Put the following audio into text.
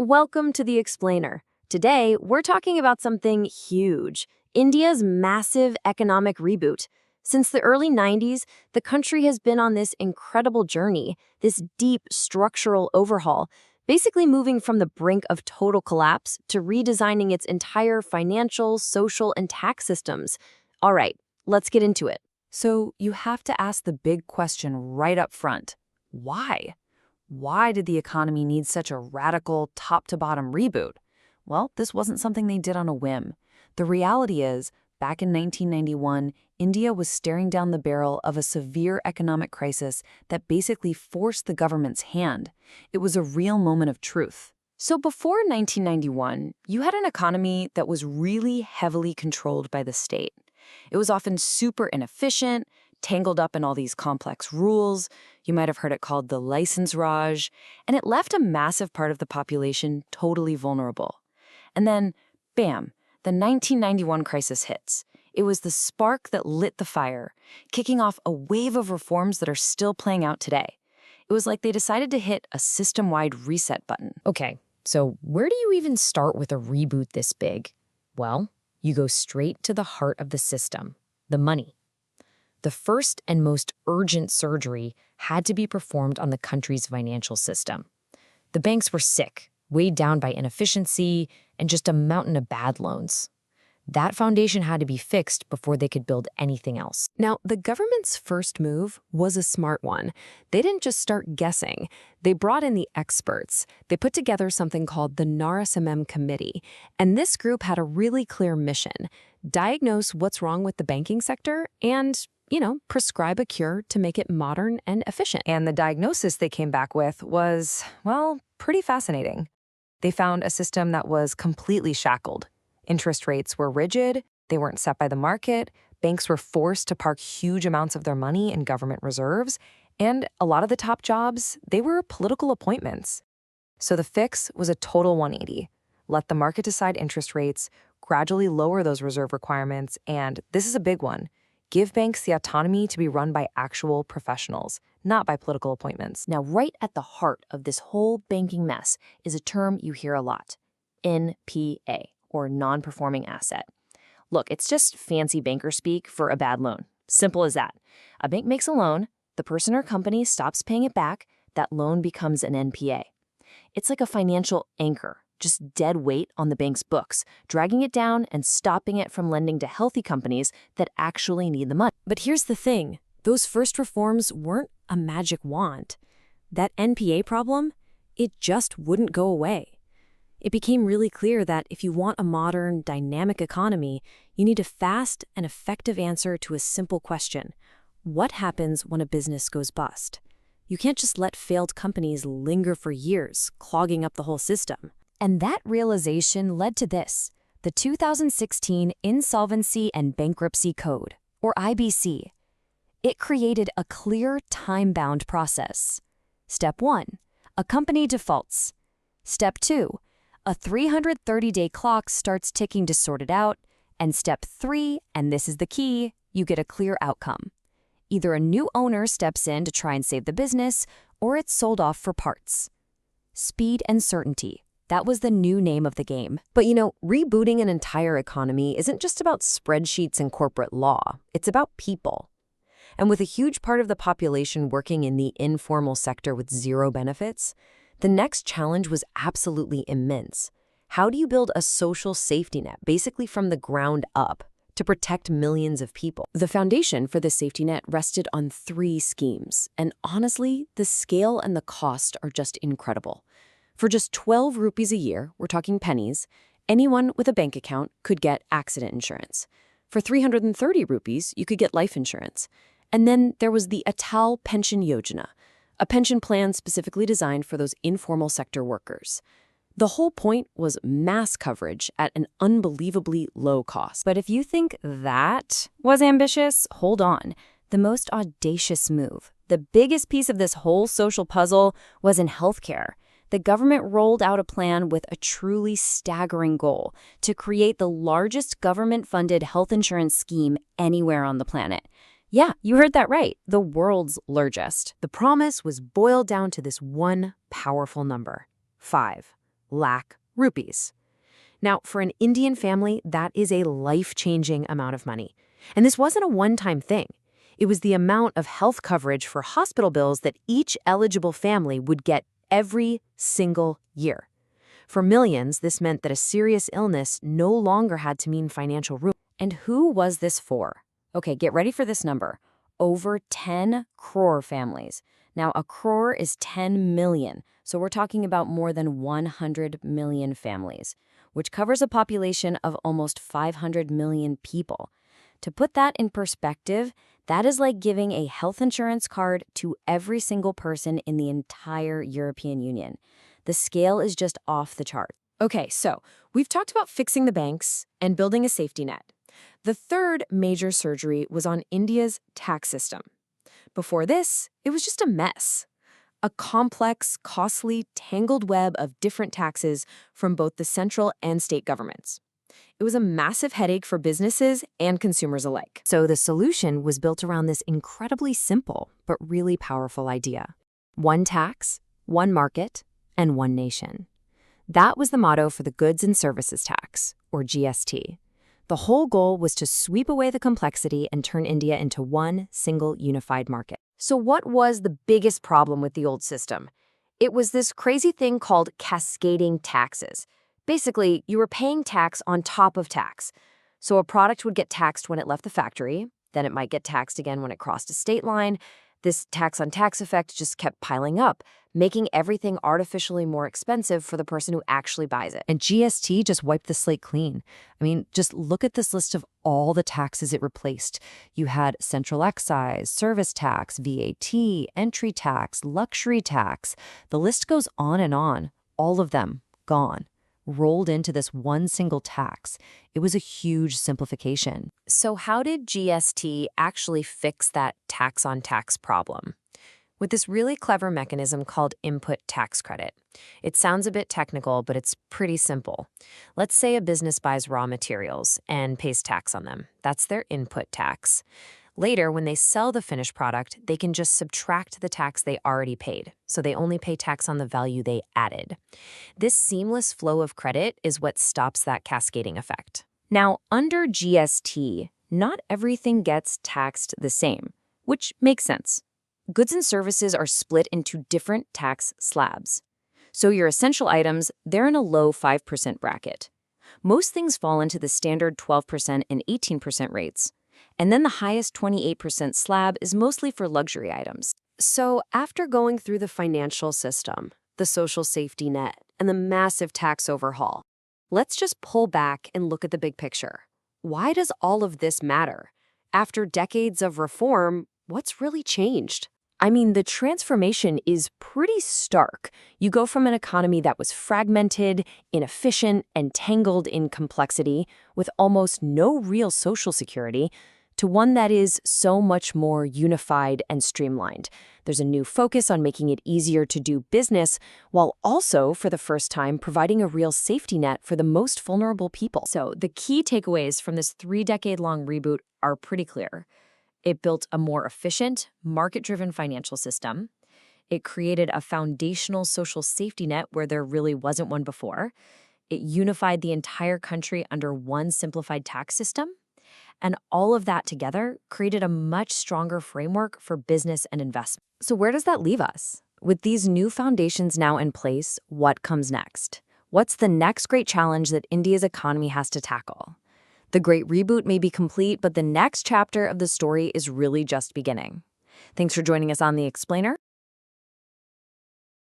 Welcome to The Explainer. Today, we're talking about something huge, India's massive economic reboot. Since the early 90s, the country has been on this incredible journey, this deep structural overhaul, basically moving from the brink of total collapse to redesigning its entire financial, social, and tax systems. All right, let's get into it. So you have to ask the big question right up front. Why? Why did the economy need such a radical top-to-bottom reboot? Well, this wasn't something they did on a whim. The reality is, back in 1991, India was staring down the barrel of a severe economic crisis that basically forced the government's hand. It was a real moment of truth. So before 1991, you had an economy that was really heavily controlled by the state. It was often super inefficient, tangled up in all these complex rules. You might have heard it called the license Raj, and it left a massive part of the population totally vulnerable. And then, bam, the 1991 crisis hits. It was the spark that lit the fire, kicking off a wave of reforms that are still playing out today. It was like they decided to hit a system-wide reset button. Okay, so where do you even start with a reboot this big? Well, you go straight to the heart of the system, the money. The first and most urgent surgery had to be performed on the country's financial system. The banks were sick, weighed down by inefficiency, and just a mountain of bad loans. That foundation had to be fixed before they could build anything else. Now, the government's first move was a smart one. They didn't just start guessing. They brought in the experts. They put together something called the NARSMM Committee. And this group had a really clear mission: diagnose what's wrong with the banking sector and, prescribe a cure to make it modern and efficient. And the diagnosis they came back with was, well, pretty fascinating. They found a system that was completely shackled. Interest rates were rigid, they weren't set by the market, banks were forced to park huge amounts of their money in government reserves, and a lot of the top jobs, they were political appointments. So the fix was a total 180. Let the market decide interest rates, gradually lower those reserve requirements, and this is a big one: give banks the autonomy to be run by actual professionals, not by political appointments. Now, right at the heart of this whole banking mess is a term you hear a lot: NPA, or non-performing asset. Look, it's just fancy banker speak for a bad loan. Simple as that. A bank makes a loan, the person or company stops paying it back, that loan becomes an NPA. It's like a financial anchor, just dead weight on the bank's books, dragging it down and stopping it from lending to healthy companies that actually need the money. But here's the thing. Those first reforms weren't a magic wand. That NPA problem, it just wouldn't go away. It became really clear that if you want a modern, dynamic economy, you need a fast and effective answer to a simple question: what happens when a business goes bust? You can't just let failed companies linger for years, clogging up the whole system. And that realization led to this: the 2016 Insolvency and Bankruptcy Code, or IBC. It created a clear, time-bound process. Step 1, a company defaults. Step 2, a 330-day clock starts ticking to sort it out. And step 3, and this is the key, you get a clear outcome. Either a new owner steps in to try and save the business, or it's sold off for parts. Speed and certainty. That was the new name of the game. But rebooting an entire economy isn't just about spreadsheets and corporate law. It's about people. And with a huge part of the population working in the informal sector with zero benefits, the next challenge was absolutely immense. How do you build a social safety net, basically from the ground up, to protect millions of people? The foundation for the safety net rested on 3 schemes. And honestly, the scale and the cost are just incredible. For just 12 rupees a year, we're talking pennies, anyone with a bank account could get accident insurance. For 330 rupees, you could get life insurance. And then there was the Atal Pension Yojana, a pension plan specifically designed for those informal sector workers. The whole point was mass coverage at an unbelievably low cost. But if you think that was ambitious, hold on. The most audacious move, the biggest piece of this whole social puzzle, was in healthcare. The government rolled out a plan with a truly staggering goal: to create the largest government-funded health insurance scheme anywhere on the planet. Yeah, you heard that right. The world's largest. The promise was boiled down to this one powerful number: 5. lakh rupees. Now, for an Indian family, that is a life-changing amount of money. And this wasn't a one-time thing. It was the amount of health coverage for hospital bills that each eligible family would get every single year. For millions, this meant that a serious illness no longer had to mean financial ruin. And who was this for? Okay, get ready for this number. Over 10 crore families. Now, a crore is 10 million, so we're talking about more than 100 million families, which covers a population of almost 500 million people. To put that in perspective, that is like giving a health insurance card to every single person in the entire European Union. The scale is just off the chart. Okay, so we've talked about fixing the banks and building a safety net. The third major surgery was on India's tax system. Before this, it was just a mess. A complex, costly, tangled web of different taxes from both the central and state governments. It was a massive headache for businesses and consumers alike. So the solution was built around this incredibly simple but really powerful idea. One tax, one market, and one nation. That was the motto for the Goods and Services Tax, or GST. The whole goal was to sweep away the complexity and turn India into one single unified market. So what was the biggest problem with the old system? It was this crazy thing called cascading taxes. Basically, you were paying tax on top of tax. So a product would get taxed when it left the factory, then it might get taxed again when it crossed a state line. This tax-on-tax effect just kept piling up, making everything artificially more expensive for the person who actually buys it. And GST just wiped the slate clean. I mean, just look at this list of all the taxes it replaced. You had central excise, service tax, VAT, entry tax, luxury tax. The list goes on and on. All of them gone, rolled into this one single tax. It was a huge simplification. So how did GST actually fix that tax-on-tax problem? With this really clever mechanism called input tax credit. It sounds a bit technical, but it's pretty simple. Let's say a business buys raw materials and pays tax on them. That's their input tax. Later, when they sell the finished product, they can just subtract the tax they already paid, so they only pay tax on the value they added. This seamless flow of credit is what stops that cascading effect. Now, under GST, not everything gets taxed the same, which makes sense. Goods and services are split into different tax slabs. So your essential items, they're in a low 5% bracket. Most things fall into the standard 12% and 18% rates. And then the highest 28% slab is mostly for luxury items. So after going through the financial system, the social safety net, and the massive tax overhaul, let's just pull back and look at the big picture. Why does all of this matter? After decades of reform, what's really changed? I mean, the transformation is pretty stark. You go from an economy that was fragmented, inefficient, and tangled in complexity, with almost no real social security, to one that is so much more unified and streamlined. There's a new focus on making it easier to do business, while also, for the first time, providing a real safety net for the most vulnerable people. So the key takeaways from this 3-decade-long reboot are pretty clear. It built a more efficient, market-driven financial system. It created a foundational social safety net where there really wasn't one before. It unified the entire country under one simplified tax system. And all of that together created a much stronger framework for business and investment. So where does that leave us? With these new foundations now in place, what comes next? What's the next great challenge that India's economy has to tackle? The Great Reboot may be complete, but the next chapter of the story is really just beginning. Thanks for joining us on The Explainer.